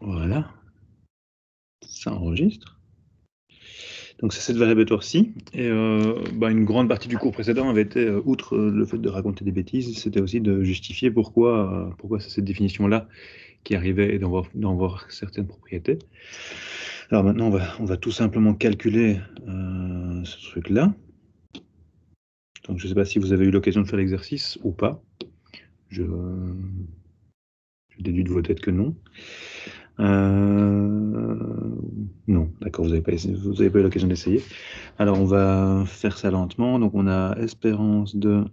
Voilà, ça enregistre. Donc c'est cette variatoire-ci, et une grande partie du cours précédent avait été, outre le fait de raconter des bêtises, c'était aussi de justifier pourquoi c'est cette définition-là qui arrivait et d'en voir certaines propriétés. Alors maintenant, on va tout simplement calculer ce truc-là. Donc je ne sais pas si vous avez eu l'occasion de faire l'exercice ou pas. Je déduis de vos têtes que non. Non, d'accord, vous n'avez pas eu l'occasion d'essayer. Alors on va faire ça lentement. Donc on a espérance de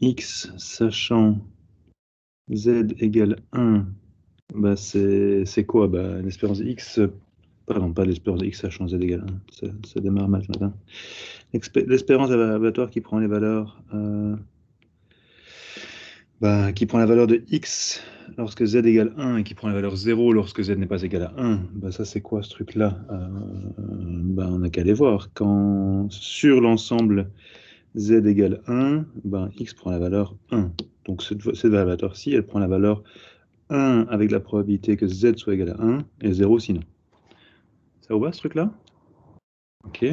x sachant z égale 1. Bah c'est quoi? Bah, l'espérance de x, pardon, pas l'espérance de x sachant z égale 1. Ça démarre mal ce matin. L'espérance aléatoire qui prend les valeurs qui prend la valeur de x lorsque z égale 1 et qui prend la valeur 0 lorsque z n'est pas égal à 1, ça c'est quoi ce truc-là? On n'a qu'à aller voir. Quand sur l'ensemble z égale 1, x prend la valeur 1. Donc cette variatoire-ci, elle prend la valeur 1 avec la probabilité que z soit égal à 1 et 0 sinon. Ça vous va ce truc-là? Ok.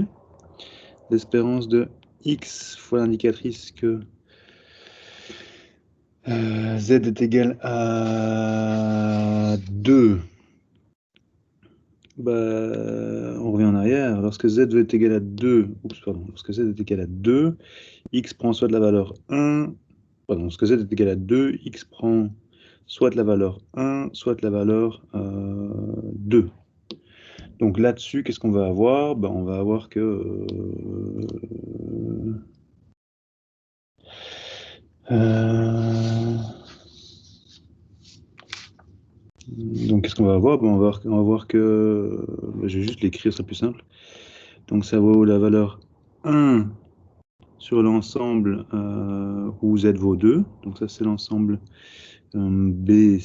L'espérance de x fois l'indicatrice que z est égal à 2. On revient en arrière. Lorsque z est égal à 2, lorsque z est égal à 2, x prend soit de la valeur 1, lorsque z est égal à 2, x prend soit de la valeur 1, soit de la valeur 2. Donc là-dessus, qu'est-ce qu'on va avoir? On va avoir que... Donc qu'est-ce qu'on va avoir? On va voir que... je vais juste l'écrire, ce sera plus simple. Donc ça vaut la valeur 1 sur l'ensemble où z vaut 2. Donc ça c'est l'ensemble B...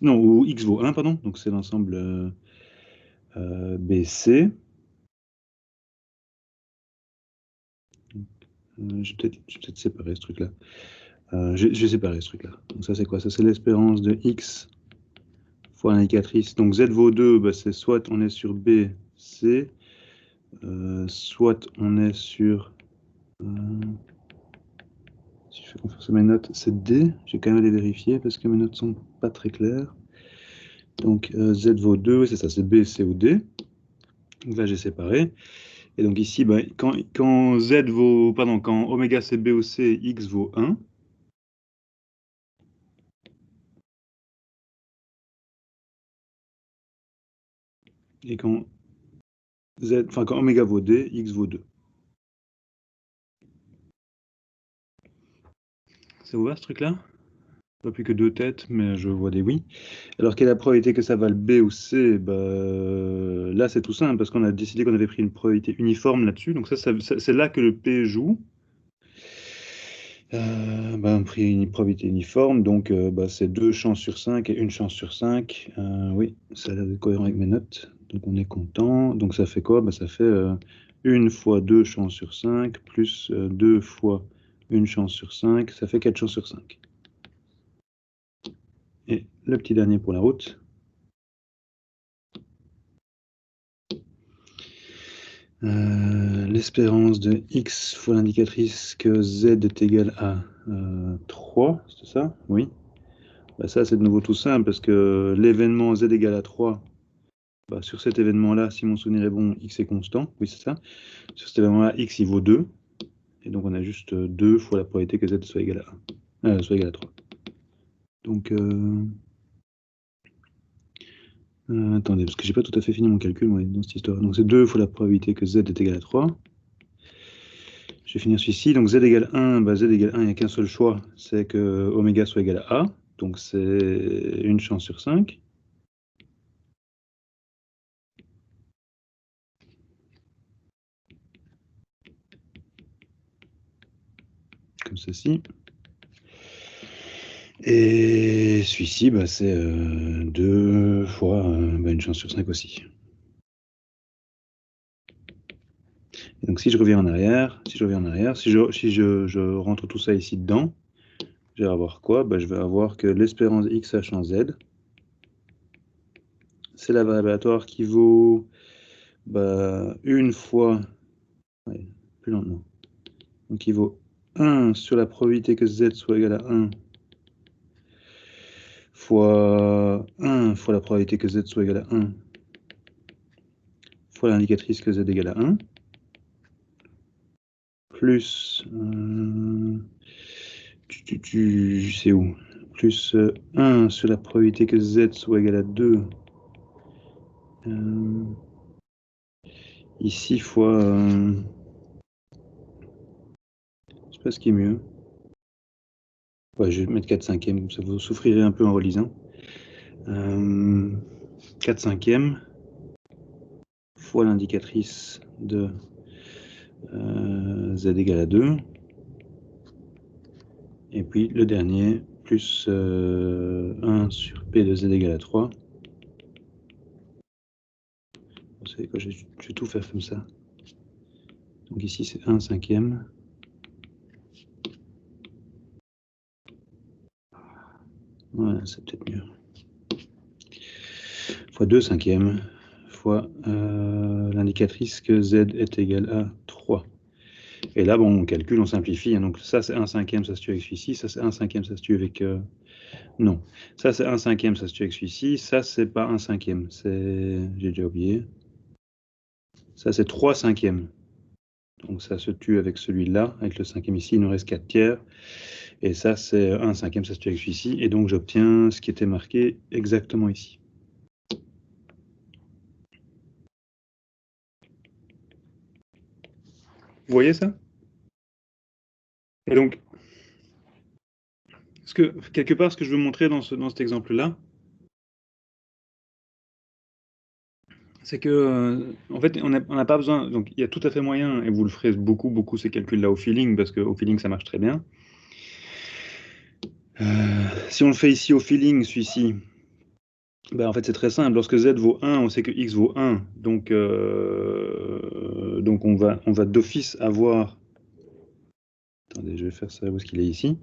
Non, où x vaut 1, pardon. Donc c'est l'ensemble BC. Je vais peut-être séparer ce truc-là. Je vais séparer ce truc-là. Donc ça c'est quoi? Ça c'est l'espérance de x fois l'indicatrice. Donc z vaut 2, c'est soit on est sur B, C, soit on est sur... si je fais confiance à mes notes, c'est D. J'ai quand même à les vérifier parce que mes notes sont pas très claires. Donc z vaut 2, c'est ça, c'est B, C ou D. Donc là j'ai séparé. Et donc ici, quand z vaut, pardon, quand oméga c'est B ou C, x vaut 1. Et quand quand oméga vaut D, x vaut 2. Ça vous va ce truc-là? Pas plus que 2 têtes, mais je vois des oui. Alors quelle est la probabilité que ça vale B ou C? Là c'est tout simple, parce qu'on a décidé qu'on avait pris une probabilité uniforme là-dessus. Donc ça c'est là que le P joue. On a pris une probabilité uniforme, donc c'est 2 chances sur 5 et 1 chance sur 5. Oui, ça a l'air d'être cohérent avec mes notes. Donc on est content. Donc ça fait quoi? Ça fait 1 fois 2 chances sur 5, plus 2 fois 1 chance sur 5, ça fait 4 chances sur 5. Et le petit dernier pour la route. L'espérance de x fois l'indicatrice que z est égal à 3, c'est ça? Oui. Ça, c'est de nouveau tout simple, parce que l'événement z égale à 3, sur cet événement-là, si mon souvenir est bon, x est constant. Oui, c'est ça. Sur cet événement-là, x, il vaut 2. Et donc, on a juste 2 fois la probabilité que z soit égal à 1. Soit égal à 3. Donc... attendez, parce que j'ai pas tout à fait fini mon calcul moi, dans cette histoire. Donc c'est 2 fois la probabilité que z est égal à 3. Je vais finir celui-ci. Donc z égale 1, z égale 1, il n'y a qu'un seul choix, c'est que oméga soit égal à A. Donc c'est 1 chance sur 5. Comme ceci. Et celui-ci, c'est 2 fois 1 chance sur 5 aussi. Et donc si je reviens en arrière, si je rentre tout ça ici dedans, je vais avoir quoi? Je vais avoir que l'espérance x sachant z, c'est la variable aléatoire qui vaut une fois, ouais, plus lentement, donc qui vaut 1 sur la probabilité que z soit égal à 1 fois 1 fois la probabilité que z soit égal à 1 fois l'indicatrice que z égale à 1 plus c'est où? Plus 1 sur la probabilité que z soit égal à 2 ici fois je sais pas ce qui est mieux. Ouais, je vais mettre 4 cinquièmes, ça vous souffrirez un peu en relisant. 4 cinquièmes fois l'indicatrice de z égale à 2. Et puis le dernier, plus 1 sur p de z égale à 3. Vous savez quoi, je vais tout faire comme ça. Donc ici c'est 1 cinquième. Voilà, c'est peut-être mieux. Fois 2 cinquièmes fois l'indicatrice que z est égal à 3. Et là, bon, on calcule, on simplifie. Hein, donc ça, c'est 1 cinquième, ça se tue avec celui-ci. Ça, c'est 1 cinquième, ça se tue avec... non. Ça, c'est 1 cinquième, ça se tue avec celui-ci. Ça, c'est pas 1 cinquième. C'est... J'ai déjà oublié. Ça, c'est 3 cinquièmes. Donc ça se tue avec celui-là. Avec le cinquième ici, il nous reste 4 tiers. Et ça, c'est 1 cinquième, ça se tue avec celui-ci. Et donc, j'obtiens ce qui était marqué exactement ici. Vous voyez ça? Et donc, quelque part, ce que je veux montrer dans cet exemple-là, c'est que, en fait, on n'a pas besoin. Donc, il y a tout à fait moyen, et vous le ferez beaucoup ces calculs-là au feeling, parce qu'au feeling, ça marche très bien. Si on le fait ici au feeling, celui-ci, en fait, c'est très simple. Lorsque z vaut 1, on sait que x vaut 1. Donc on va d'office avoir... Attendez, je vais faire ça. Où est-ce qu'il est ici?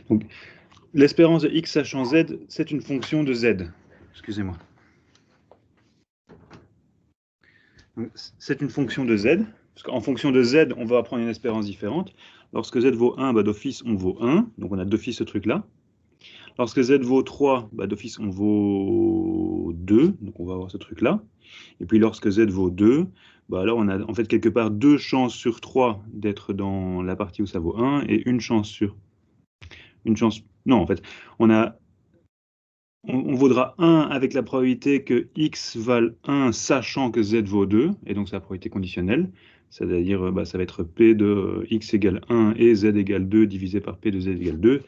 Donc, l'espérance de x sachant z, c'est une fonction de z. Excusez-moi. C'est une fonction de z. Parce qu'en fonction de z, on va prendre une espérance différente. Lorsque z vaut 1, d'office, on vaut 1. Donc, on a d'office ce truc-là. Lorsque z vaut 3, d'office, on vaut 2. Donc, on va avoir ce truc-là. Et puis, lorsque z vaut 2, alors on a en fait quelque part 2 chances sur 3 d'être dans la partie où ça vaut 1 et une chance sur... Une chance... Non, en fait, on vaudra 1 avec la probabilité que x vale 1 sachant que z vaut 2. Et donc, c'est la probabilité conditionnelle. C'est-à-dire, ça va être p de x égale 1 et z égale 2 divisé par p de z égale 2.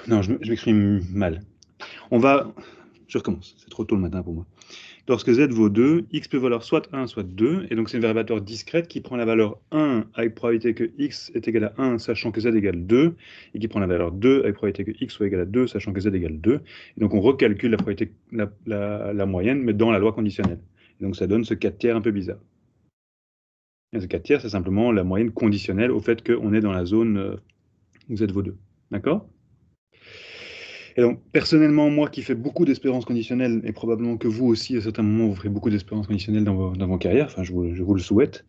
Non, je m'exprime mal. Je recommence, c'est trop tôt le matin pour moi. Lorsque z vaut 2, x peut valoir soit 1, soit 2, et donc c'est une variable aléatoire discrète qui prend la valeur 1 avec probabilité que x est égal à 1, sachant que z égale 2, et qui prend la valeur 2 avec probabilité que x soit égal à 2, sachant que z égale 2. Et donc on recalcule la probabilité, la moyenne, mais dans la loi conditionnelle. Et donc ça donne ce 4 tiers un peu bizarre. Et ce 4 tiers, c'est simplement la moyenne conditionnelle au fait qu'on est dans la zone où z vaut 2. D'accord ? Et donc, personnellement, moi qui fais beaucoup d'espérance conditionnelle, et probablement que vous aussi, à certains moments, vous ferez beaucoup d'espérance conditionnelle dans vos carrières, enfin, je vous le souhaite,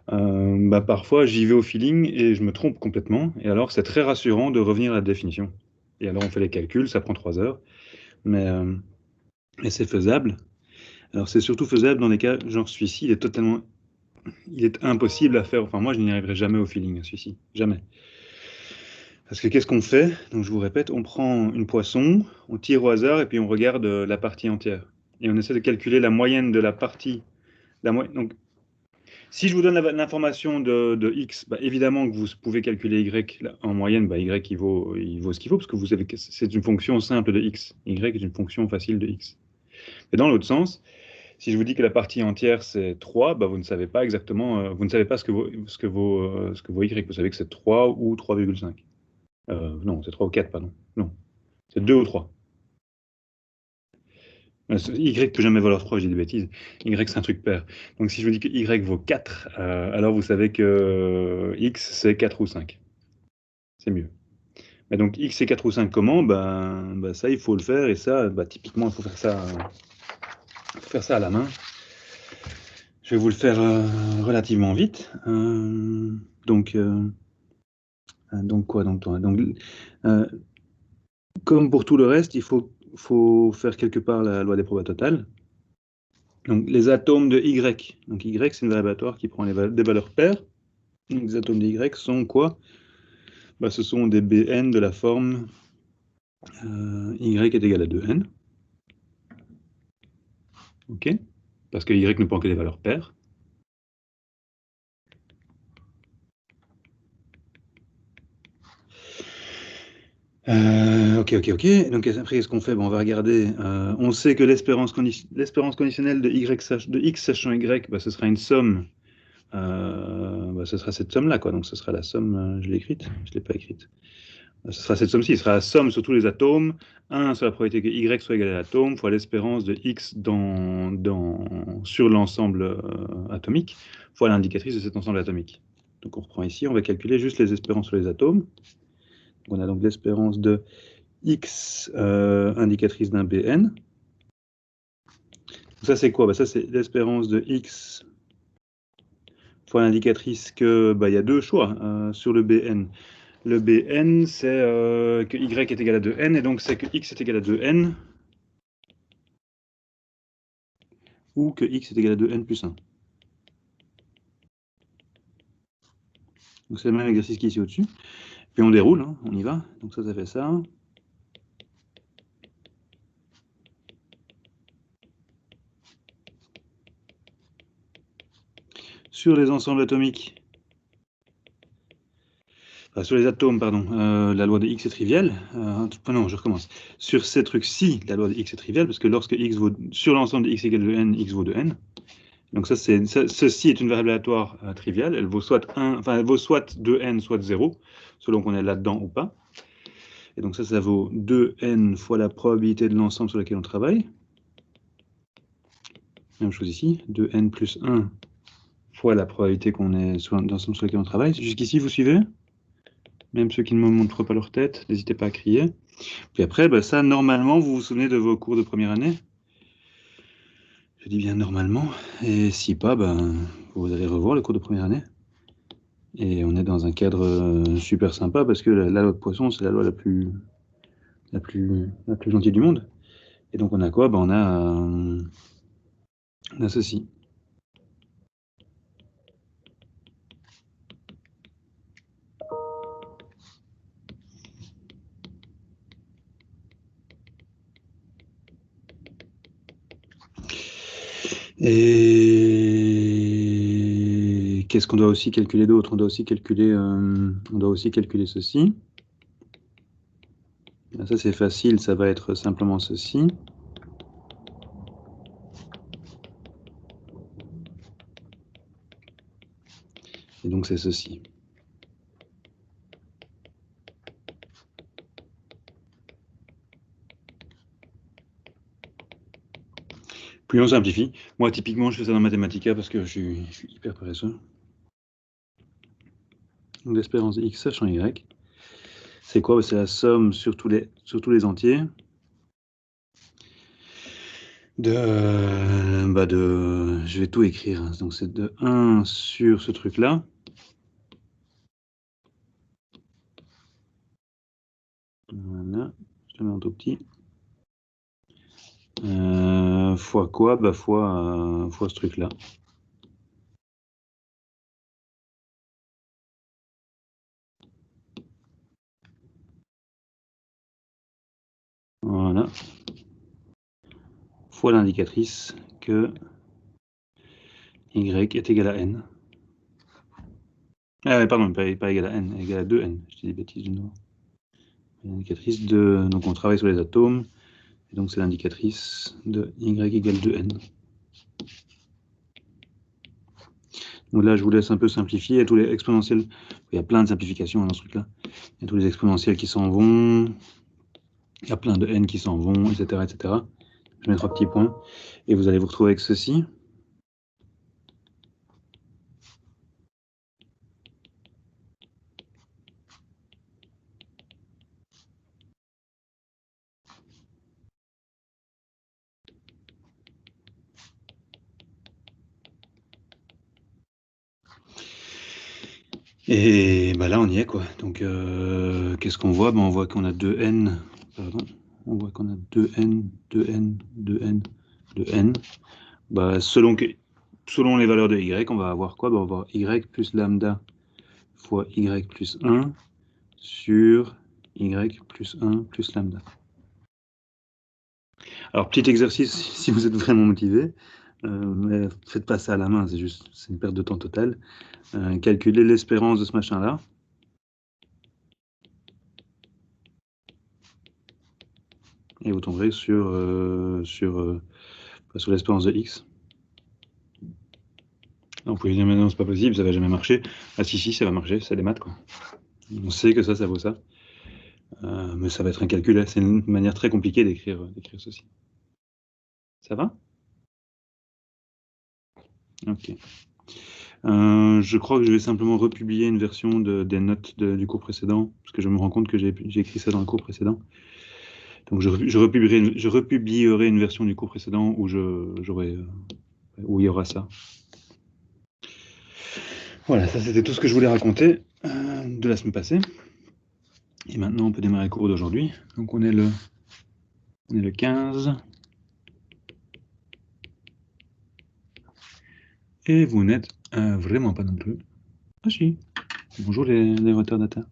parfois, j'y vais au feeling et je me trompe complètement. Et alors, c'est très rassurant de revenir à la définition. Et alors, on fait les calculs, ça prend 3 heures, mais c'est faisable. Alors, c'est surtout faisable dans des cas, genre celui-ci, il est impossible à faire. Enfin, moi, je n'y arriverai jamais au feeling, celui-ci. Jamais. Parce que qu'est-ce qu'on fait? Donc je vous répète, on prend une poisson, on tire au hasard et puis on regarde la partie entière. Et on essaie de calculer la moyenne de la partie. Donc, si je vous donne l'information de x, évidemment que vous pouvez calculer y en moyenne. Y il vaut ce qu'il vaut parce que vous savez que c'est une fonction simple de x. Y est une fonction facile de x. Et dans l'autre sens, si je vous dis que la partie entière c'est 3, vous ne savez pas exactement, vous ne savez pas ce que vaut y. Vous savez que c'est 3 ou 3,5. Non, c'est 3 ou 4, pardon. Non, c'est 2 ou 3. Y peut jamais valoir 3, je dis des bêtises. Y, c'est un truc pair. Donc si je vous dis que Y vaut 4, alors vous savez que X, c'est 4 ou 5. C'est mieux. Et donc x c'est 4 ou 5 comment? Ça, il faut le faire. Et ça, typiquement, il faut faire ça à la main. Je vais vous le faire relativement vite. Donc quoi? Euh, Comme pour tout le reste, faut faire quelque part la loi des probas totales. Donc les atomes de Y. Donc Y, c'est une variable aléatoire qui prend des valeurs paires. Donc, les atomes de Y sont quoi? Ce sont des Bn de la forme Y est égal à 2n. OK? Parce que Y ne prend que des valeurs paires. OK. Donc après, qu'est-ce qu'on fait? On va regarder. On sait que l'espérance conditionnelle de x sachant y, ce sera une somme. Ce sera cette somme-là, quoi. Donc ce sera la somme. Je l'ai écrite? Je l'ai pas écrite. Ce sera cette somme-ci. Ce sera la somme sur tous les atomes. 1 sur la probabilité que y soit égal à l'atome fois l'espérance de x sur l'ensemble atomique fois l'indicatrice de cet ensemble atomique. Donc on reprend ici. On va calculer juste les espérances sur les atomes. On a donc l'espérance de x indicatrice d'un Bn. Ça, c'est quoi? Ça, c'est l'espérance de x fois l'indicatrice que, il y a deux choix sur le Bn. Le Bn, c'est que y est égal à 2n, et donc c'est que x est égal à 2n, ou que x est égal à 2n plus 1. Donc c'est le même exercice qu'ici au-dessus. Puis on déroule, hein, on y va. Donc ça fait ça. Sur les ensembles atomiques, sur les atomes, pardon, la loi de X est triviale. Non, je recommence. Sur ces trucs-ci, la loi de X est triviale, parce que lorsque X vaut, sur l'ensemble de X égale 2n, X vaut 2n. Donc ceci est une variable aléatoire triviale. Elle vaut soit 2n, soit 0, selon qu'on est là-dedans ou pas. Et donc ça vaut 2n fois la probabilité de l'ensemble sur lequel on travaille. Même chose ici, 2n plus 1 fois la probabilité qu'on est sur l'ensemble sur lequel on travaille. Jusqu'ici, vous suivez? Même ceux qui ne me montrent pas leur tête, n'hésitez pas à crier. Puis après, ça, normalement, vous vous souvenez de vos cours de première année? Je dis bien normalement. Et si pas, vous allez revoir les cours de première année. Et on est dans un cadre super sympa parce que la loi de Poisson, c'est la loi la plus gentille du monde. Et donc on a quoi? On a ceci. Et qu'est-ce qu'on doit aussi calculer d'autre? On doit aussi calculer ceci. Ça c'est facile, ça va être simplement ceci. Et donc c'est ceci. Plus on simplifie. Moi typiquement je fais ça dans Mathematica parce que je suis hyper paresseux. Donc l'espérance de x sachant y. C'est quoi? C'est la somme sur tous les entiers je vais tout écrire. Donc c'est de 1 sur ce truc-là. Voilà, je le mets en tout petit. Fois quoi? Fois ce truc-là. Voilà. Fois l'indicatrice que y est égal à n. Pardon, pas égal à n, égal à 2n. Je dis des bêtises de nouveau. L'indicatrice de... Donc on travaille sur les atomes. Et donc c'est l'indicatrice de y égale 2n. Donc là, je vous laisse un peu simplifier. Tous les exponentiels, il y a plein de simplifications dans ce truc-là. Il y a tous les exponentiels qui s'en vont. Il y a plein de n qui s'en vont, etc., etc. Je mets 3 petits points. Et vous allez vous retrouver avec ceci. Et bah là, on y est, quoi. Donc, qu'est-ce qu'on voit? On voit qu'on a 2n, pardon, on voit qu'on a 2n, 2n, 2n, 2n. Bah, selon les valeurs de y, on va avoir quoi? On va avoir y plus lambda fois y plus 1 sur y plus 1 plus lambda. Alors, petit exercice, si vous êtes vraiment motivé, mais faites pas ça à la main, c'est une perte de temps totale. Calculez l'espérance de ce machin-là. Et vous tomberez sur l'espérance de x. Alors, vous pouvez dire, mais non, c'est pas possible, ça va jamais marcher. Ah si, ça va marcher, c'est des maths, quoi. On sait que ça vaut ça. Mais ça va être un calcul, c'est une manière très compliquée d'écrire ceci. Ça va? Ok. Je crois que je vais simplement republier une version des notes du cours précédent, parce que je me rends compte que j'ai écrit ça dans le cours précédent. Donc je republierai une version du cours précédent où où il y aura ça. Voilà, ça c'était tout ce que je voulais raconter de la semaine passée. Et maintenant on peut démarrer le cours d'aujourd'hui. Donc on est le 15. Et vous n'êtes vraiment pas nombreux. Ah si, bonjour les retardataires.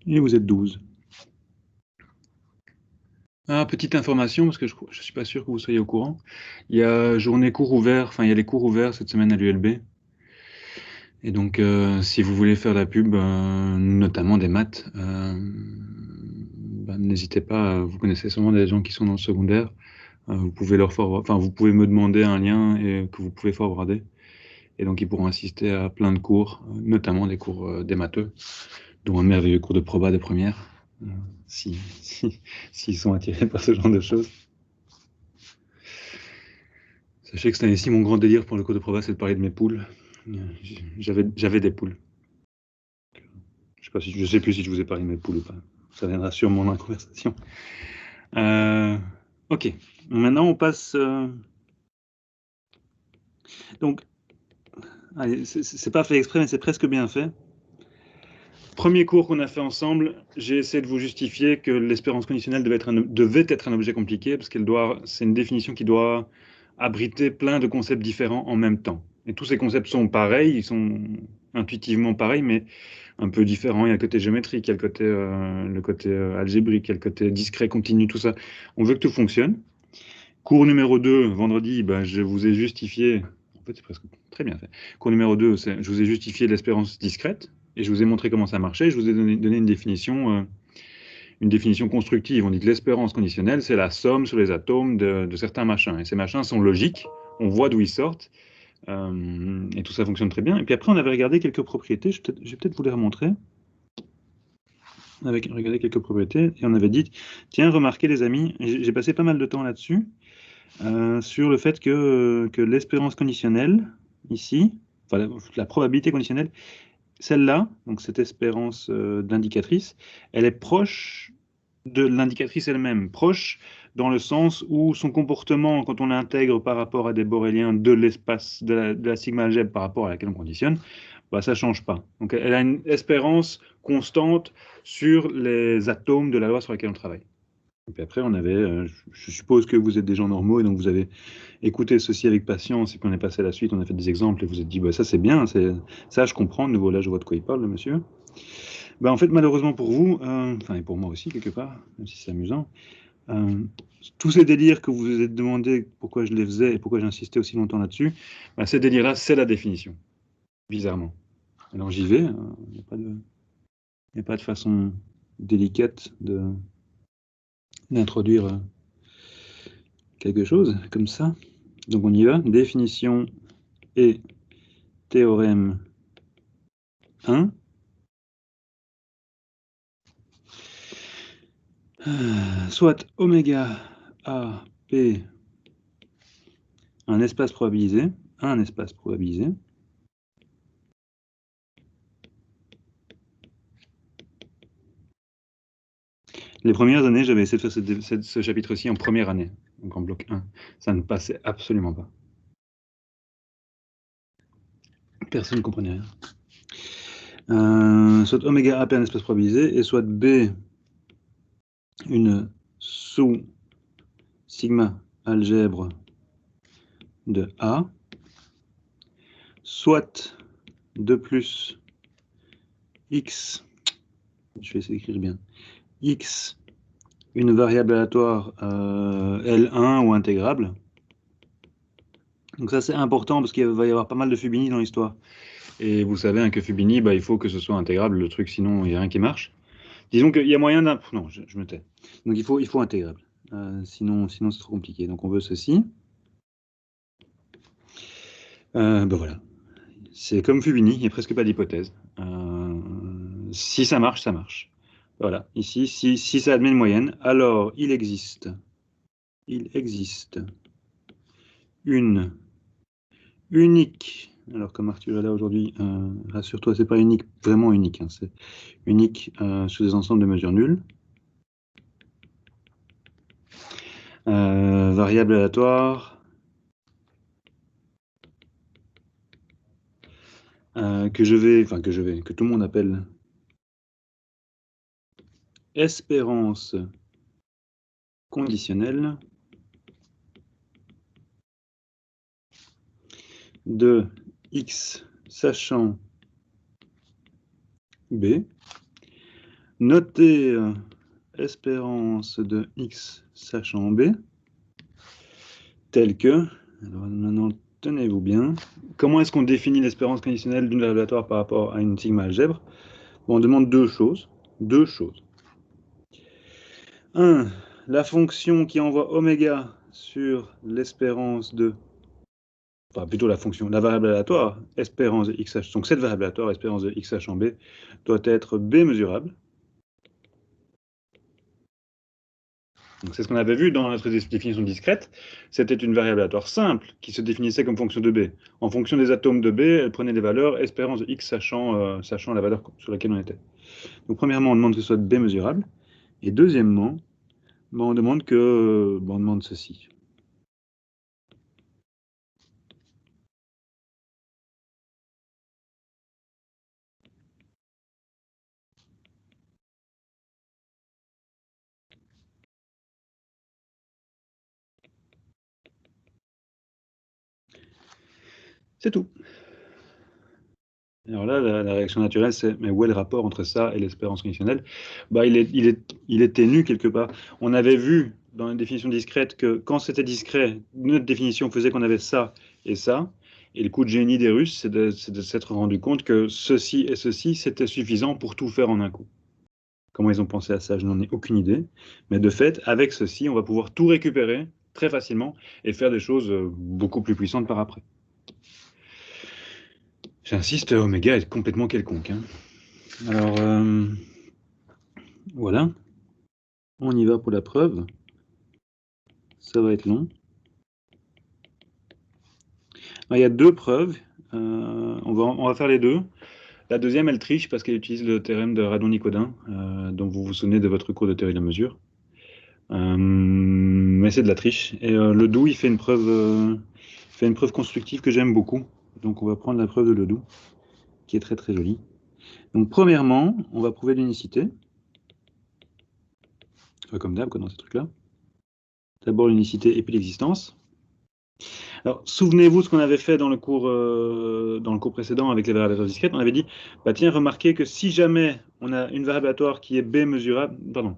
Et vous êtes 12. Ah, petite information, parce que je ne suis pas sûr que vous soyez au courant. Il y a journée cours ouvert, enfin il y a les cours ouverts cette semaine à l'ULB. Et donc si vous voulez faire de la pub, notamment des maths, n'hésitez pas, vous connaissez sûrement des gens qui sont dans le secondaire. Vous pouvez vous pouvez me demander un lien et que vous pouvez forwarder. Et donc ils pourront assister à plein de cours, notamment des cours des matheux, dont un merveilleux cours de proba de première, s'ils sont attirés par ce genre de choses. Sachez que cette année-ci, mon grand délire pour le cours de proba, c'est de parler de mes poules. J'avais des poules. Je sais plus si je vous ai parlé de mes poules ou pas. Ça viendra sûrement dans la conversation. Ok. Maintenant, on passe. Donc, allez, c'est pas fait exprès, mais c'est presque bien fait. Premier cours qu'on a fait ensemble, j'ai essayé de vous justifier que l'espérance conditionnelle devait être un objet compliqué, parce c'est une définition qui doit abriter plein de concepts différents en même temps. Et tous ces concepts sont pareils, ils sont intuitivement pareils, mais un peu différents. Il y a le côté géométrique, il y a le côté algébrique, il y a le côté discret, continu, tout ça. On veut que tout fonctionne. Cours numéro 2, vendredi, je vous ai justifié, en fait c'est presque très bien fait. Cours numéro 2, je vous ai justifié l'espérance discrète, et je vous ai montré comment ça marchait, je vous ai donné une définition constructive. On dit que l'espérance conditionnelle, c'est la somme sur les atomes de certains machins, et ces machins sont logiques, on voit d'où ils sortent, et tout ça fonctionne très bien. Et puis après, on avait regardé quelques propriétés, je vais peut-être vous les remontrer. On avait regardé quelques propriétés, et on avait dit, tiens, remarquez les amis, j'ai passé pas mal de temps là-dessus, sur le fait que l'espérance conditionnelle, ici, enfin la probabilité conditionnelle, celle-là, donc cette espérance d'indicatrice, elle est proche de l'indicatrice elle-même, proche dans le sens où son comportement, quand on l'intègre par rapport à des boréliens de l'espace, de la sigma algèbre par rapport à laquelle on conditionne, ça ne change pas. Donc elle a une espérance constante sur les atomes de la loi sur laquelle on travaille. Et puis après, je suppose que vous êtes des gens normaux et donc vous avez écouté ceci avec patience et puis on est passé à la suite, on a fait des exemples et vous êtes dit, ça c'est bien, ça je comprends, de nouveau là je vois de quoi il parle le monsieur. En fait, malheureusement pour vous, et pour moi aussi quelque part, même si c'est amusant, tous ces délires que vous vous êtes demandé pourquoi je les faisais et pourquoi j'insistais aussi longtemps là-dessus, ces délires-là, c'est la définition, bizarrement. Alors j'y vais, il n'y a pas de façon délicate d'introduire quelque chose comme ça. Donc on y va, définition et théorème 1. Soit oméga A, P, un espace probabilisé, Les premières années, j'avais essayé de faire ce chapitre-ci en première année, donc en bloc 1. Ça ne passait absolument pas. Personne ne comprenait rien. Soit oméga A un espace probabilisé, et soit B une sous-sigma algèbre de A, soit de plus X, je vais essayer d'écrire bien, X, une variable aléatoire L1 ou intégrable. Donc ça c'est important parce qu'il va y avoir pas mal de Fubini dans l'histoire. Et vous savez, que Fubini, il faut que ce soit intégrable, le truc, sinon il n'y a rien qui marche. Disons qu'il y a moyen d'un... Non, je me tais. Donc il faut intégrable. Sinon c'est trop compliqué. Donc on veut ceci. Ben voilà. C'est comme Fubini, il n'y a presque pas d'hypothèse. Si ça marche, ça marche. Voilà. Ici, si ça admet une moyenne, alors il existe une unique... Alors comme Arthur est là aujourd'hui, rassure-toi, c'est pas unique, vraiment unique. Hein, c'est unique sous des ensembles de mesures nulles. Variable aléatoire que tout le monde appelle espérance conditionnelle de x sachant b, notez espérance de x sachant b, telle que, alors maintenant tenez-vous bien, comment est-ce qu'on définit l'espérance conditionnelle d'une variable aléatoire par rapport à une sigma algèbre? Bon, on demande deux choses. Un, la fonction qui envoie oméga sur l'espérance de, enfin plutôt la variable aléatoire, espérance de xh, donc cette variable aléatoire, espérance de xh en b, doit être b mesurable. Donc c'est ce qu'on avait vu dans notre définition discrète, c'était une variable aléatoire simple qui se définissait comme fonction de b. En fonction des atomes de b, elle prenait des valeurs espérance de x sachant la valeur sur laquelle on était. Donc premièrement, on demande que ce soit b mesurable, et deuxièmement, on demande on demande ceci. C'est tout. Alors là, la réaction naturelle, c'est mais où est le rapport entre ça et l'espérance conditionnelle? Il est ténu quelque part. On avait vu dans une définition discrète que quand c'était discret, notre définition faisait qu'on avait ça et ça. Et le coup de génie des Russes, c'est de s'être rendu compte que ceci et ceci, c'était suffisant pour tout faire en un coup. Comment ils ont pensé à ça, je n'en ai aucune idée. Mais de fait, avec ceci, on va pouvoir tout récupérer très facilement et faire des choses beaucoup plus puissantes par après. J'insiste, Oméga est complètement quelconque. Hein. Alors, voilà. On y va pour la preuve. Ça va être long. Alors, il y a deux preuves. On va faire les deux. La deuxième, elle triche parce qu'elle utilise le théorème de Radon-Nikodin, dont vous vous souvenez de votre cours de théorie de la mesure. Mais c'est de la triche. Et Ledoux, il fait une preuve constructive que j'aime beaucoup. Donc on va prendre la preuve de Ledoux, qui est très très jolie. Donc premièrement, on va prouver l'unicité. Comme d'hab, dans ces trucs-là. D'abord l'unicité et puis l'existence. Alors, souvenez-vous ce qu'on avait fait dans le cours précédent avec les variables aléatoires discrètes. On avait dit, bah tiens, remarquez que si jamais on a une variable aléatoire qui est b mesurable, pardon,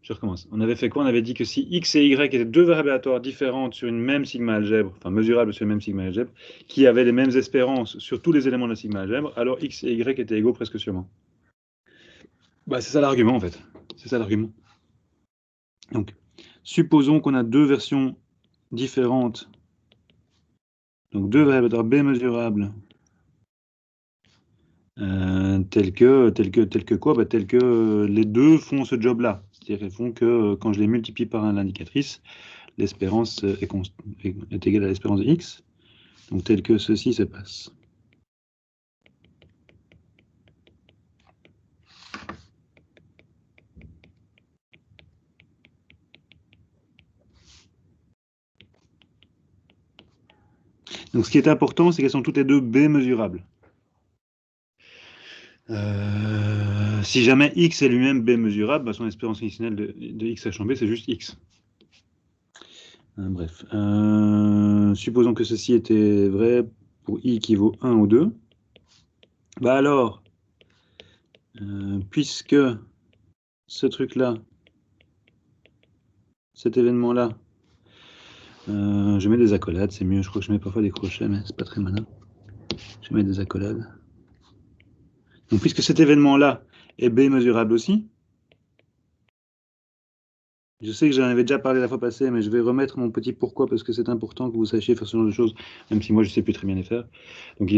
je recommence. On avait fait quoi? On avait dit que si x et y étaient deux variables aléatoires différentes sur une même sigma algèbre, enfin mesurables sur une même sigma algèbre, qui avaient les mêmes espérances sur tous les éléments de la sigma algèbre, alors x et y étaient égaux presque sûrement. Bah, c'est ça l'argument en fait. C'est ça l'argument. Donc, supposons qu'on a deux versions différentes. Donc deux variables aléatoires b mesurables. Tel que quoi? Bah, tel que les deux font ce job-là. C'est-à-dire qu'elles font que quand je les multiplie par l'indicatrice, l'espérance est égale à l'espérance de x. Donc tel que ceci se passe. Donc ce qui est important, c'est qu'elles sont toutes les deux b mesurables. Si jamais x est lui-même b mesurable, bah, son espérance additionnelle de x sachant b, c'est juste x. Bref. Supposons que ceci était vrai pour i qui vaut 1 ou 2. Bah alors, puisque ce truc-là, cet événement-là, je mets des accolades, c'est mieux. Je crois que je mets parfois des crochets, mais c'est pas très malin. Je mets des accolades. Donc, puisque cet événement-là est b mesurable aussi, je sais que j'en avais déjà parlé la fois passée, mais je vais remettre mon petit pourquoi parce que c'est important que vous sachiez faire ce genre de choses, même si moi je sais plus très bien les faire. Donc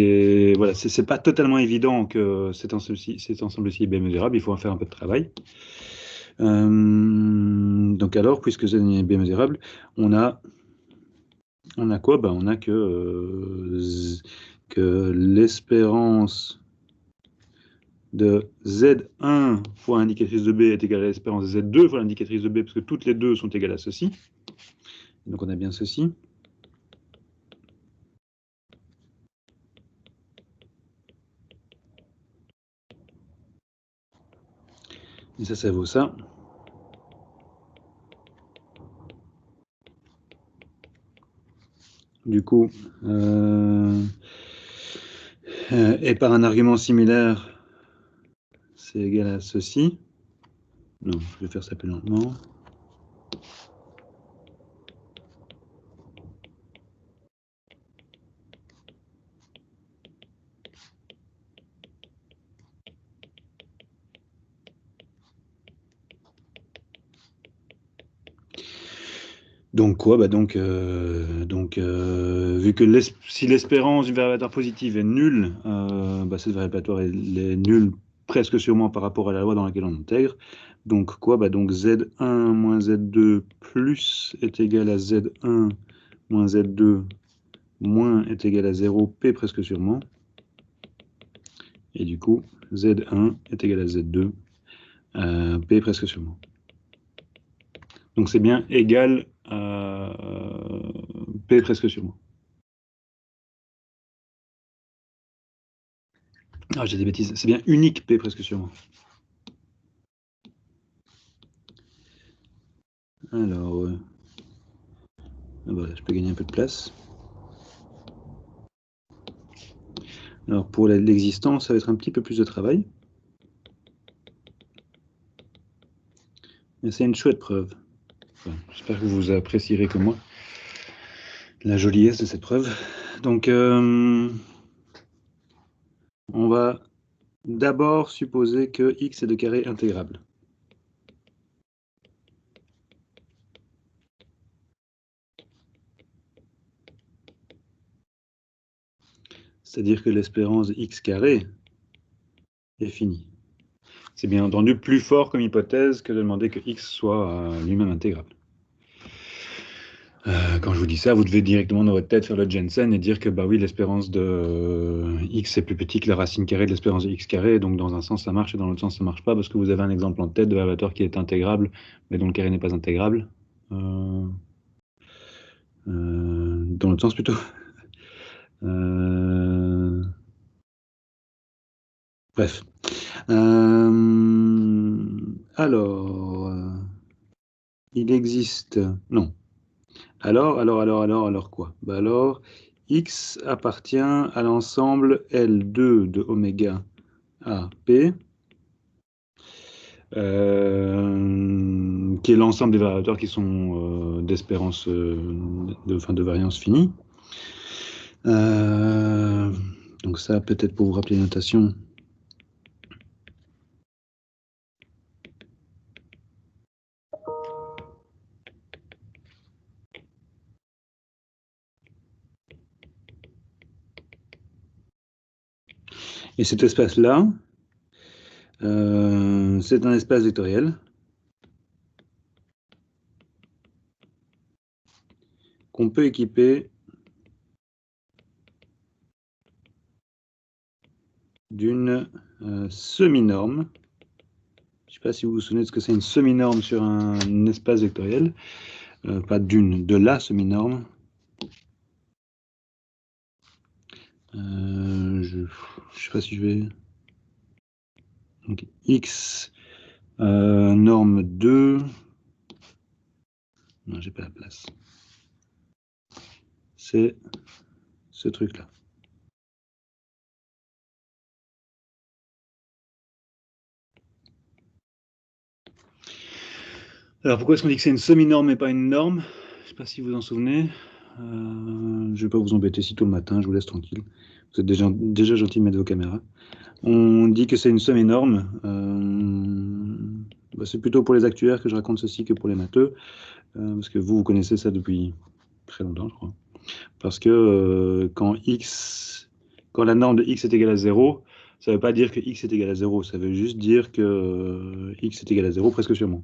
voilà, c'est pas totalement évident que cet ensemble-ci est bien mesurable, il faut en faire un peu de travail. Donc alors, puisque z est bien mesurable, on a quoi? Ben, on a que l'espérance de Z1 fois l'indicatrice de B est égale à l'espérance de Z2 fois l'indicatrice de B, parce que toutes les deux sont égales à ceci. Donc on a bien ceci. Et ça vaut ça. Du coup, et par un argument similaire, c'est égal à ceci. Non, je vais faire ça plus lentement. Donc quoi? Bah donc, vu que si l'espérance d'une variable aléatoire positive est nulle, bah cette variable aléatoire est nulle presque sûrement par rapport à la loi dans laquelle on intègre. Donc quoi? Bah donc Z1 moins Z2 plus est égal à Z1 moins Z2 moins est égal à 0, P presque sûrement. Et du coup, Z1 est égal à Z2, P presque sûrement. Donc c'est bien égal à P presque sûrement. Ah, j'ai des bêtises. C'est bien unique P presque sûrement. Alors, voilà, je peux gagner un peu de place. Alors, pour l'existence, ça va être un petit peu plus de travail. Mais c'est une chouette preuve. Enfin, j'espère que vous apprécierez comme moi la joliesse de cette preuve. Donc, on va d'abord supposer que x est de carré intégrable. C'est-à-dire que l'espérance de x carré est finie. C'est bien entendu plus fort comme hypothèse que de demander que x soit lui-même intégrable. Quand je vous dis ça, vous devez directement dans votre tête faire le Jensen et dire que bah oui, l'espérance de x est plus petit que la racine carrée de l'espérance de x carré, donc dans un sens ça marche et dans l'autre sens ça marche pas parce que vous avez un exemple en tête de variateur qui est intégrable mais dont le carré n'est pas intégrable. Dans l'autre sens plutôt. Bref. Alors, il existe. Non. Alors quoi? Bah alors, X appartient à l'ensemble L2 de oméga à P, qui est l'ensemble des variateurs qui sont d'espérance, de variance finie. Donc ça, peut-être pour vous rappeler la notation. Et cet espace-là, c'est un espace vectoriel qu'on peut équiper d'une semi-norme. Je ne sais pas si vous vous souvenez de ce que c'est une semi-norme sur un espace vectoriel. Pas d'une, de la semi-norme. Je ne sais pas si je vais... Donc x norme 2. Non, j'ai pas la place. C'est ce truc-là. Alors pourquoi est-ce qu'on dit que c'est une semi-norme et pas une norme? Je ne sais pas si vous vous en souvenez. Je ne vais pas vous embêter si tôt le matin, je vous laisse tranquille. Vous êtes déjà gentil de mettre vos caméras. On dit que c'est une semi-norme. C'est plutôt pour les actuaires que je raconte ceci que pour les matheux. Parce que vous connaissez ça depuis très longtemps, je crois. Parce que quand la norme de x est égale à 0, ça ne veut pas dire que x est égal à 0. Ça veut juste dire que x est égal à 0 presque sûrement.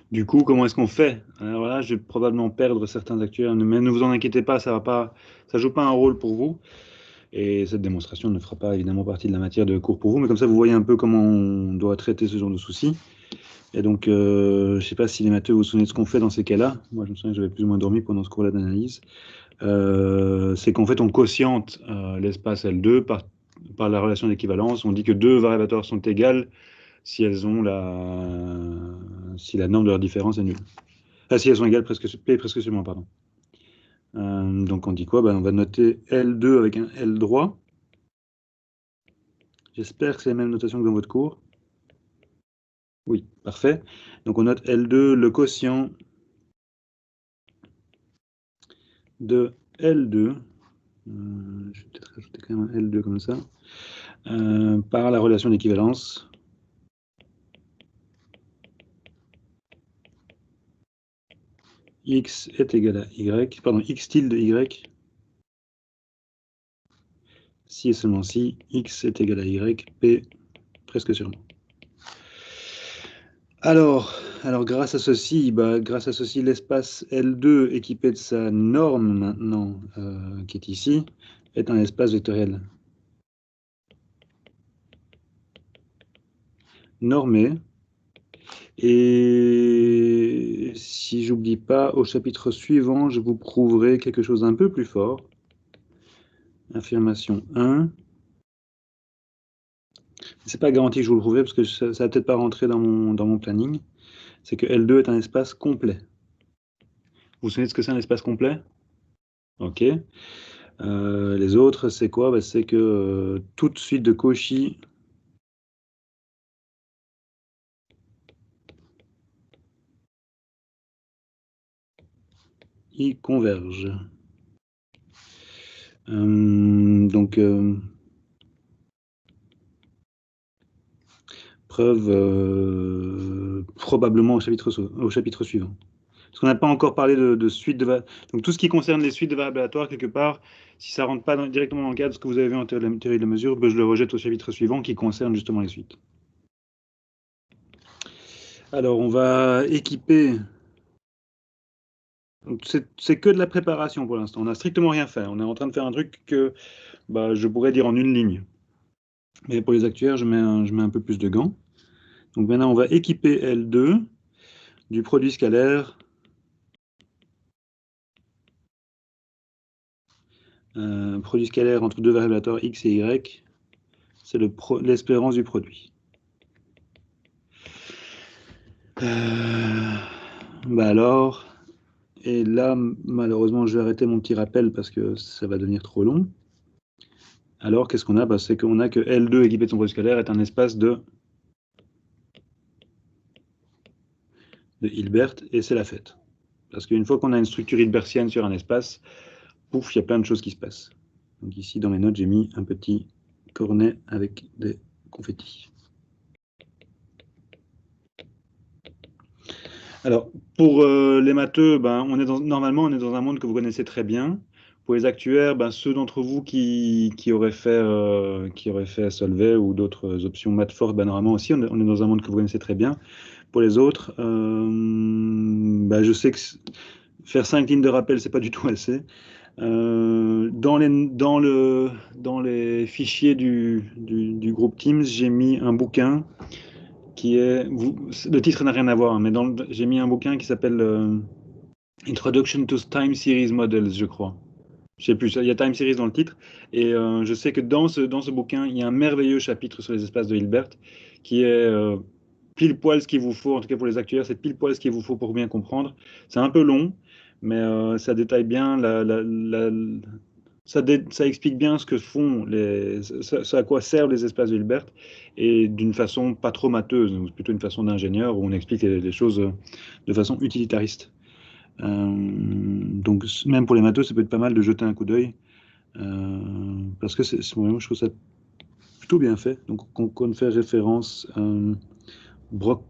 Du coup, comment est-ce qu'on fait? Alors là, je vais probablement perdre certains actuaires, mais ne vous en inquiétez pas, ça joue pas un rôle pour vous. Et cette démonstration ne fera pas évidemment partie de la matière de cours pour vous, mais comme ça, vous voyez un peu comment on doit traiter ce genre de soucis. Et donc, je ne sais pas si les matheux vous vous souvenez de ce qu'on fait dans ces cas-là. Moi, je me souviens que j'avais plus ou moins dormi pendant ce cours-là d'analyse. C'est qu'en fait, on quotiente l'espace L2 par la relation d'équivalence. On dit que deux variables sont égales si la norme de leur différence est nulle. Si elles sont égales presque sûrement, pardon. Donc on dit quoi? On va noter L2 avec un L droit. J'espère que c'est la même notation que dans votre cours. Oui, parfait. Donc on note L2, le quotient de L2. Je vais peut-être rajouter quand même un L2 comme ça. Par la relation d'équivalence. X est égal à Y, pardon, X tilde Y. Si et seulement si X est égal à Y, P presque sûrement. Alors grâce à ceci, l'espace L2 équipé de sa norme maintenant, qui est ici, est un espace vectoriel normé. Et si j'oublie pas, au chapitre suivant, je vous prouverai quelque chose d'un peu plus fort. Affirmation 1. C'est pas garanti que je vous le prouverai parce que ça va peut-être pas rentrer dans mon planning. C'est que L2 est un espace complet. Vous vous souvenez de ce que c'est un espace complet? Ok. Les autres, c'est quoi? C'est que toute suite de Cauchy y converge. Donc, preuve probablement au chapitre suivant. Parce qu'on n'a pas encore parlé de suite de variables. Donc tout ce qui concerne les suites de variables aléatoires, quelque part, si ça ne rentre pas directement dans le cadre de ce que vous avez vu en théorie de la mesure, je le rejette au chapitre suivant qui concerne justement les suites. Alors on va équiper. C'est que de la préparation pour l'instant. On n'a strictement rien fait. On est en train de faire un truc que je pourrais dire en une ligne. Mais pour les actuaires, je mets un peu plus de gants. Donc maintenant, on va équiper L2 du produit scalaire entre deux variables aléatoires x et y. C'est l'espérance du produit. Alors, et là, malheureusement, je vais arrêter mon petit rappel parce que ça va devenir trop long. Alors, qu'est-ce qu'on a? C'est qu'on a que L2 équipé de son produit scalaire est un espace de Hilbert, et c'est la fête. Parce qu'une fois qu'on a une structure hilbertienne sur un espace, pouf, il y a plein de choses qui se passent. Donc ici, dans mes notes, j'ai mis un petit cornet avec des confettis. Alors, pour les matheux, normalement, on est dans un monde que vous connaissez très bien. Pour les actuaires, ceux d'entre vous qui auraient fait Solvay ou d'autres options maths fortes, normalement aussi, on est dans un monde que vous connaissez très bien. Pour les autres, je sais que faire 5 lignes de rappel, c'est pas du tout assez. Dans les fichiers du groupe Teams, j'ai mis un bouquin qui est... le titre n'a rien à voir, mais j'ai mis un bouquin qui s'appelle Introduction to Time Series Models, je crois. Je sais plus, il y a Time Series dans le titre. Et je sais que dans ce bouquin, il y a un merveilleux chapitre sur les espaces de Hilbert qui est pile poil ce qu'il vous faut, en tout cas pour les actuaires, c'est pile poil ce qu'il vous faut pour bien comprendre. C'est un peu long, mais ça détaille bien ça explique bien ce que font ce à quoi servent les espaces de Hilbert et d'une façon pas trop mateuse, donc plutôt une façon d'ingénieur où on explique les choses de façon utilitariste. Donc même pour les matheux, ça peut être pas mal de jeter un coup d'œil parce que moi, je trouve ça plutôt bien fait. Donc on fait référence Brock,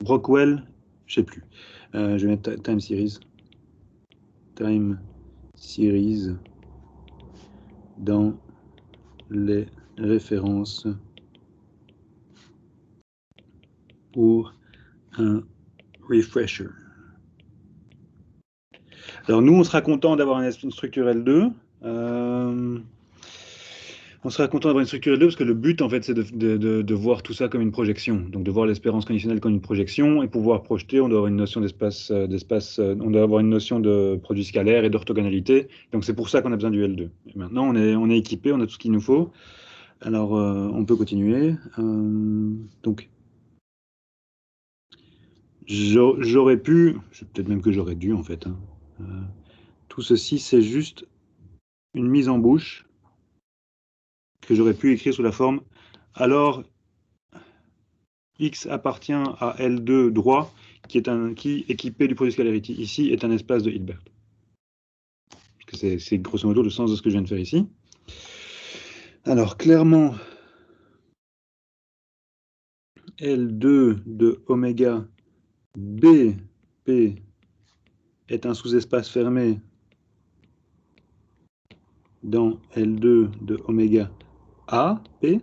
Brockwell, je sais plus. Je vais mettre Time Series. Time Series dans les références pour un refresher. Alors nous, on sera content d'avoir une structure L2. On sera content d'avoir une structure L2 parce que le but, en fait, c'est de voir tout ça comme une projection. Donc de voir l'espérance conditionnelle comme une projection et pouvoir projeter, on doit avoir une notion on doit avoir une notion de produit scalaire et d'orthogonalité. Donc c'est pour ça qu'on a besoin du L2. Et maintenant, on est équipé, on a tout ce qu'il nous faut. Alors, on peut continuer. Donc, j'aurais pu, c'est peut-être même que j'aurais dû, en fait. Hein. Tout ceci, c'est juste une mise en bouche que j'aurais pu écrire sous la forme. Alors, X appartient à L2 droit, qui équipé du produit scalarity ici, est un espace de Hilbert. C'est grosso modo le sens de ce que je viens de faire ici. Alors, clairement, L2 de oméga BP est un sous-espace fermé dans L2 de oméga A, P,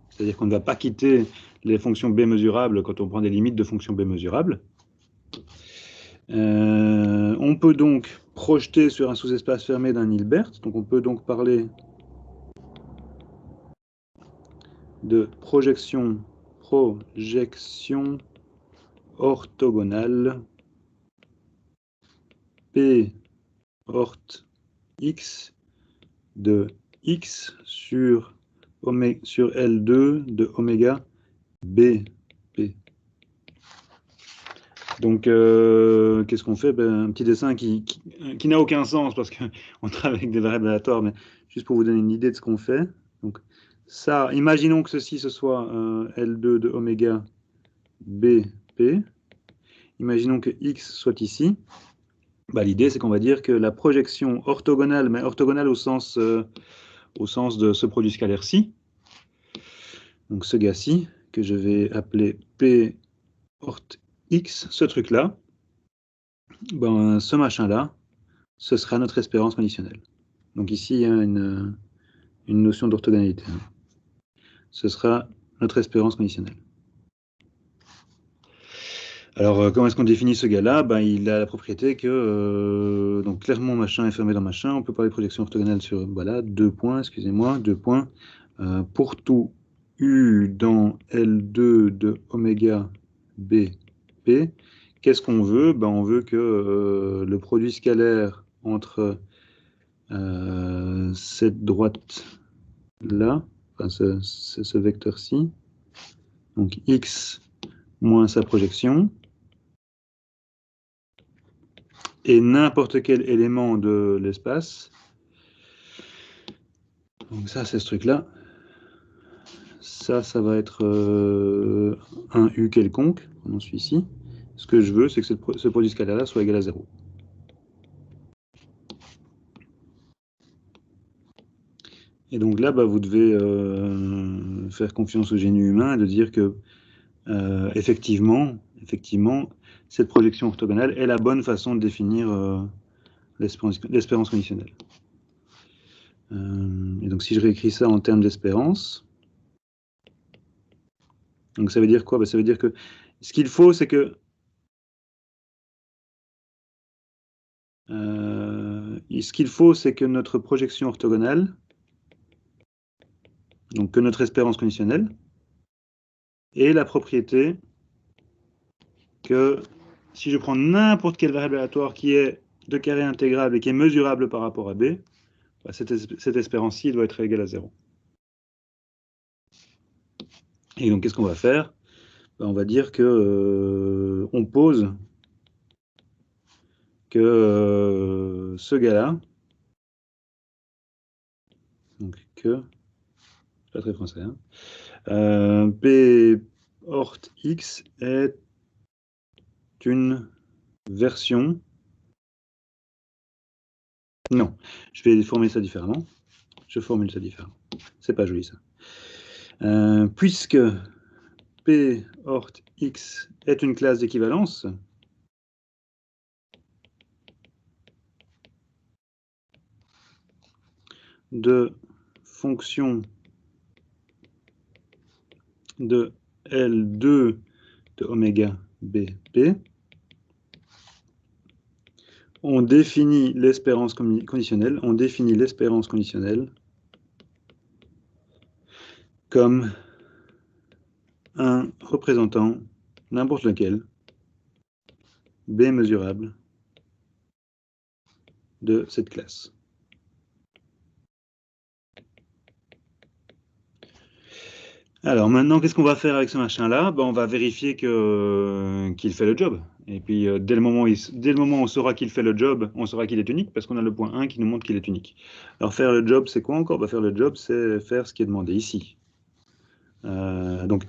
c'est-à-dire qu'on ne va pas quitter les fonctions B mesurables quand on prend des limites de fonctions B mesurables. On peut donc projeter sur un sous-espace fermé d'un Hilbert, donc on peut donc parler de projection orthogonale P ort X de X sur L2 de oméga BP. Donc, qu'est-ce qu'on fait? Un petit dessin qui n'a aucun sens parce qu'on travaille avec des variables aléatoires, mais juste pour vous donner une idée de ce qu'on fait. Donc, ça, imaginons que ceci, ce soit L2 de oméga BP. Imaginons que X soit ici. L'idée, c'est qu'on va dire que la projection orthogonale, mais orthogonale au sens de ce produit scalaire-ci, donc ce gars-ci, que je vais appeler P ort X, ce truc-là, ce machin-là, ce sera notre espérance conditionnelle. Donc ici, il y a une notion d'orthogonalité. Ce sera notre espérance conditionnelle. Alors, comment est-ce qu'on définit ce gars-là? Il a la propriété que, donc clairement, machin est fermé dans machin. On peut parler de projection orthogonale sur, voilà, 2 points, excusez-moi, 2 points. Pour tout U dans L2 de oméga BP, qu'est-ce qu'on veut? On veut que le produit scalaire entre cette droite-là, enfin ce vecteur-ci, donc X moins sa projection, et n'importe quel élément de l'espace. Donc ça, c'est ce truc-là. Ça va être un U quelconque, comme celui-ci. Ce que je veux, c'est que ce produit scalaire-là soit égal à 0. Et donc là, vous devez faire confiance au génie humain et de dire que effectivement, cette projection orthogonale est la bonne façon de définir l'espérance conditionnelle. Et donc si je réécris ça en termes d'espérance, donc ça veut dire quoi? Ça veut dire que ce qu'il faut, c'est que notre projection orthogonale, donc que notre espérance conditionnelle, ait la propriété que si je prends n'importe quelle variable aléatoire qui est de carré intégrable et qui est mesurable par rapport à b, bah, cette espérance-ci doit être égale à 0. Et donc, qu'est-ce qu'on va faire? Bah, on va dire que on pose que ce gars-là, donc que, c'est pas très français, hein, P hort X est une version. Non, je vais formuler ça différemment. Je formule ça différemment. C'est pas joli ça. Puisque P hort X est une classe d'équivalence, de fonction de L2 de oméga BP, on définit l'espérance conditionnelle, comme un représentant, n'importe lequel, B mesurable de cette classe. Alors maintenant, qu'est-ce qu'on va faire avec ce machin-là? Ben, on va vérifier qu'il fait le job. Et puis, dès le moment où on saura qu'il fait le job, on saura qu'il est unique, parce qu'on a le point 1 qui nous montre qu'il est unique. Alors faire le job, c'est quoi encore? Ben, faire le job, c'est faire ce qui est demandé ici. Donc,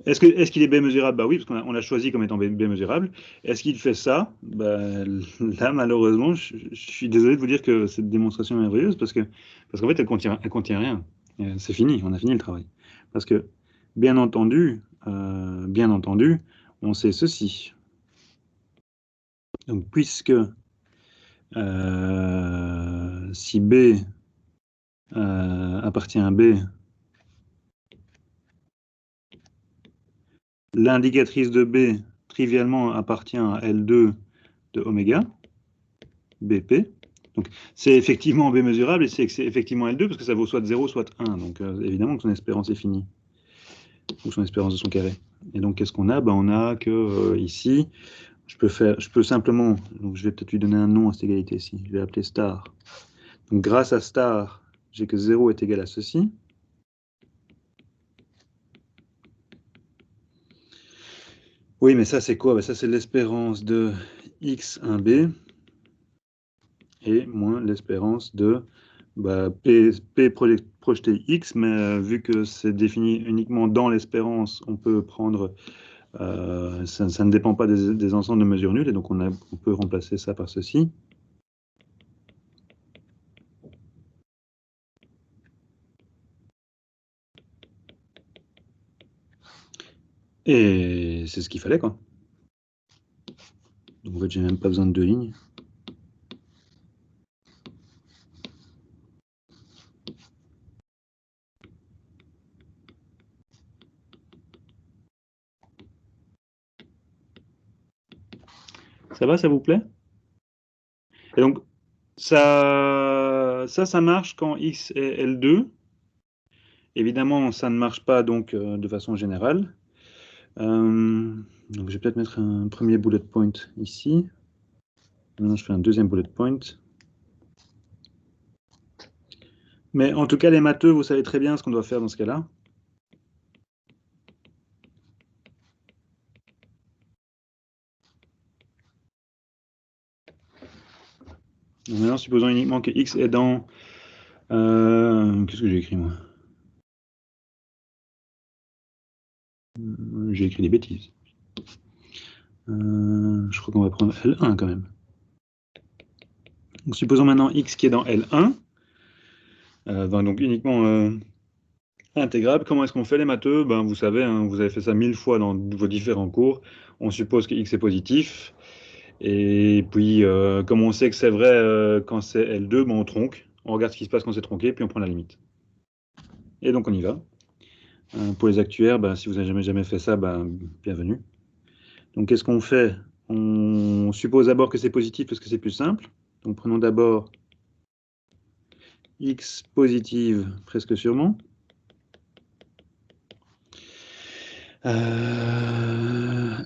est-ce qu'il est B mesurable? Bah oui, parce qu'on l'a choisi comme étant B mesurable. Est-ce qu'il fait ça? Bah, là, malheureusement, je suis désolé de vous dire que cette démonstration est merveilleuse, parce qu'en fait, elle contient rien. C'est fini, on a fini le travail. Parce que, bien entendu, on sait ceci. Donc, puisque si B appartient à B, l'indicatrice de B, trivialement, appartient à L2 de oméga, BP. Donc, c'est effectivement B mesurable et c'est effectivement L2 parce que ça vaut soit 0, soit 1. Donc, évidemment que son espérance est finie. Ou son espérance de son carré. Et donc, qu'est-ce qu'on a? Ben, on a que ici, je peux simplement, donc je vais peut-être lui donner un nom à cette égalité ici. Je vais l'appeler star. Donc, grâce à star, j'ai que 0 est égal à ceci. Oui, mais ça, c'est quoi? Ben, ça, c'est l'espérance de x1b et moins l'espérance de bah, P projeté X, mais vu que c'est défini uniquement dans l'espérance, on peut prendre, ça ne dépend pas des ensembles de mesures nulles, et donc on peut remplacer ça par ceci. Et c'est ce qu'il fallait, quoi. Donc en fait, j'ai même pas besoin de 2 lignes. Ça va, ça vous plaît? Et donc, ça marche quand X est L2. Évidemment, ça ne marche pas donc de façon générale. Donc, je vais peut-être mettre un premier bullet point ici. Maintenant, je fais un deuxième bullet point. Mais en tout cas, les matheux, vous savez très bien ce qu'on doit faire dans ce cas-là. Donc maintenant, supposons uniquement que x est dans... Qu'est-ce que j'ai écrit, moi? J'ai écrit des bêtises. Je crois qu'on va prendre L1 quand même. Donc, supposons maintenant x qui est dans L1. Donc uniquement intégrable. Comment est-ce qu'on fait les matheux? Ben, vous savez, hein, vous avez fait ça 1000 fois dans vos différents cours. On suppose que x est positif. Et puis, comme on sait que c'est vrai quand c'est L2, ben, on tronque. On regarde ce qui se passe quand c'est tronqué, puis on prend la limite. Et donc on y va. Pour les actuaires, ben, si vous n'avez jamais fait ça, ben, bienvenue. Donc qu'est-ce qu'on fait? On suppose d'abord que c'est positif parce que c'est plus simple. Donc prenons d'abord x positive presque sûrement.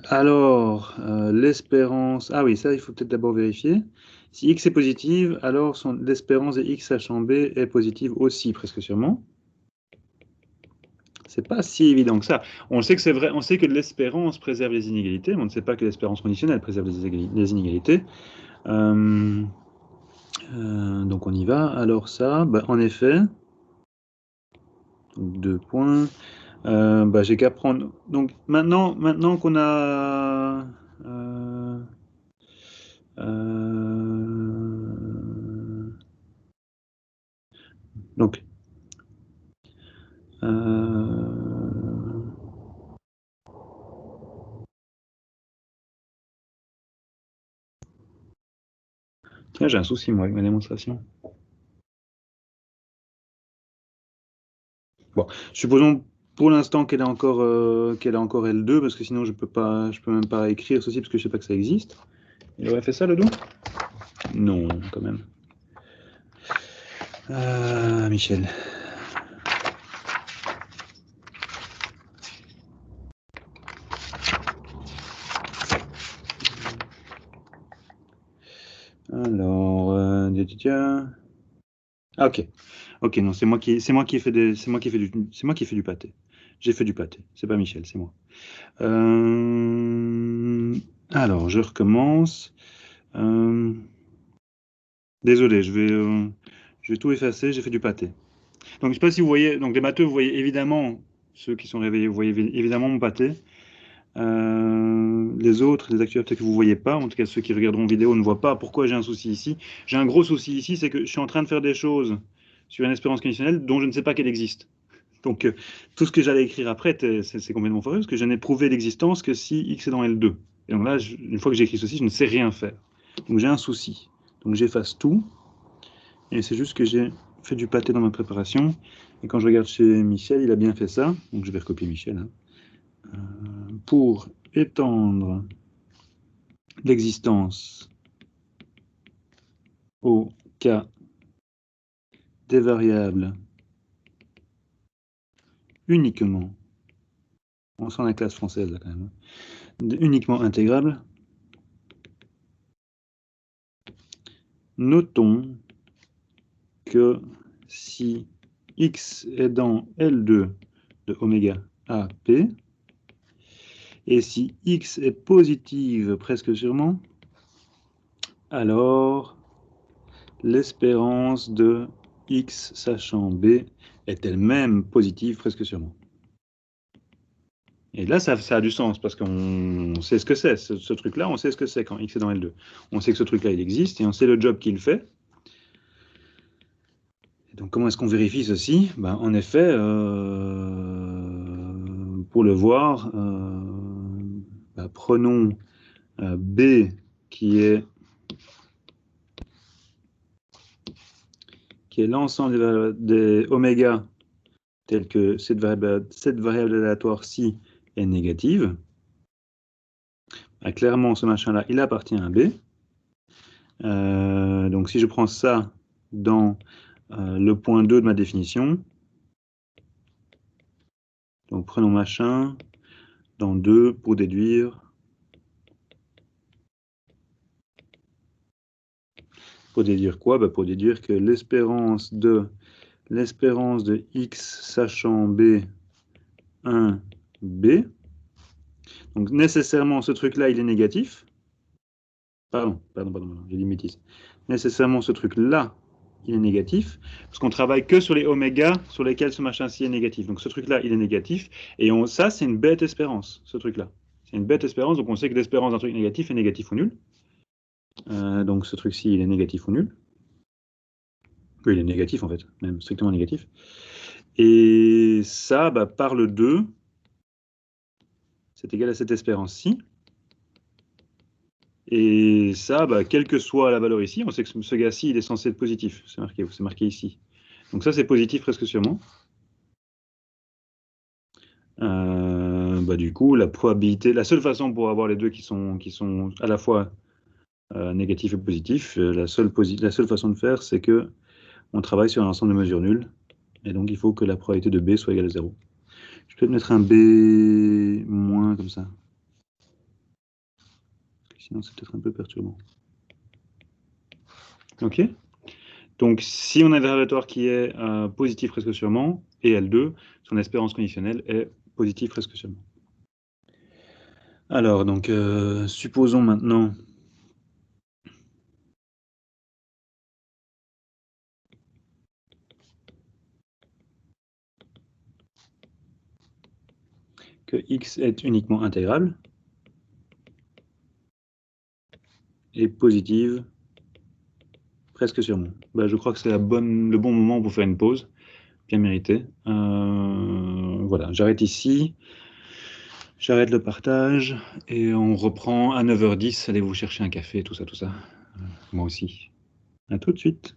Alors, l'espérance... Ah oui, ça, il faut peut-être d'abord vérifier. Si x est positive, alors l'espérance de x sachant b est positive aussi, presque sûrement. C'est pas si évident que ça. On sait que c'est vrai, on sait que l'espérance préserve les inégalités, mais on ne sait pas que l'espérance conditionnelle préserve les inégalités. Donc on y va. Alors ça, bah, en effet, donc 2 points. Bah, j'ai qu'à prendre. Donc maintenant qu'on a donc tiens, j'ai un souci moi avec ma démonstration. Bon, supposons pour l'instant qu'elle a encore L2 parce que sinon je peux même pas écrire ceci parce que je sais pas que ça existe. Il aurait fait ça le dos? Non, quand même. Michel. Alors, ah, ok. Ok, non, c'est moi qui ai fait du pâté. J'ai fait du pâté. C'est pas Michel, c'est moi. Alors, je recommence. Désolé, je vais tout effacer. J'ai fait du pâté. Donc, je ne sais pas si vous voyez. Donc, les matheux, vous voyez évidemment ceux qui sont réveillés. Vous voyez évidemment mon pâté. Les autres, les acteurs, peut-être que vous ne voyez pas. En tout cas, ceux qui regarderont vidéo ne voient pas pourquoi j'ai un souci ici. J'ai un gros souci ici, c'est que je suis en train de faire des choses sur une espérance conditionnelle dont je ne sais pas qu'elle existe. Donc, tout ce que j'allais écrire après, c'est complètement faux, parce que je n'ai prouvé l'existence que si x est dans L2. Et donc là, une fois que j'ai écrit ceci, je ne sais rien faire. Donc j'ai un souci. Donc j'efface tout. Et c'est juste que j'ai fait du pâté dans ma préparation. Et quand je regarde chez Michel, il a bien fait ça. Donc je vais recopier Michel. Hein. Pour étendre l'existence au cas des variables uniquement, on sent la classe française là quand même, uniquement intégrable, notons que si x est dans L2 de oméga A P, et si x est positive presque sûrement, alors l'espérance de x sachant b est elle-même positive presque sûrement. Et là, ça a du sens, parce qu'on sait ce que c'est. Ce truc-là, on sait ce que c'est quand x est dans L2. On sait que ce truc-là, il existe, et on sait le job qu'il fait. Et donc, comment est-ce qu'on vérifie ceci? Ben, en effet, pour le voir, ben, prenons B qui est l'ensemble des oméga tels que cette variable aléatoire-ci est négative. Ben, clairement, ce machin-là, il appartient à B. Donc si je prends ça dans le point 2 de ma définition, donc prenons machin dans 2 pour déduire. Pour déduire quoi? Bah pour déduire que l'espérance de x sachant b 1 b, donc nécessairement ce truc-là il est négatif. Pardon, j'ai dit une bêtise. Nécessairement ce truc-là il est négatif, parce qu'on travaille que sur les oméga sur lesquels ce machin-ci est négatif. Donc ce truc-là il est négatif, et ça c'est une bête espérance, ce truc-là. C'est une bête espérance, donc on sait que l'espérance d'un truc négatif est négatif ou nul. Donc ce truc-ci il est négatif ou nul. Oui, il est négatif en fait, même strictement négatif. Et ça, bah, par le 2, c'est égal à cette espérance-ci. Et ça, bah, quelle que soit la valeur ici, on sait que ce gars-ci, il est censé être positif. C'est marqué ici. Donc ça, c'est positif presque sûrement. Bah, du coup, la probabilité, la seule façon pour avoir les deux qui sont à la fois négatifs et positifs, la seule façon de faire, c'est que on travaille sur un ensemble de mesures nulles. Et donc, il faut que la probabilité de B soit égale à 0. Je vais te mettre un B- comme ça. Sinon, c'est peut-être un peu perturbant. OK. Donc, si on a un dérivatoire qui est positif presque sûrement, et L2, son espérance conditionnelle est positive presque sûrement. Alors, donc, supposons maintenant que x est uniquement intégrale et positive presque sûrement. Bah, je crois que c'est le bon moment pour faire une pause, bien mérité. Voilà, j'arrête ici, j'arrête le partage et on reprend à 9h10. Allez vous chercher un café, tout ça, tout ça. Moi aussi. À tout de suite.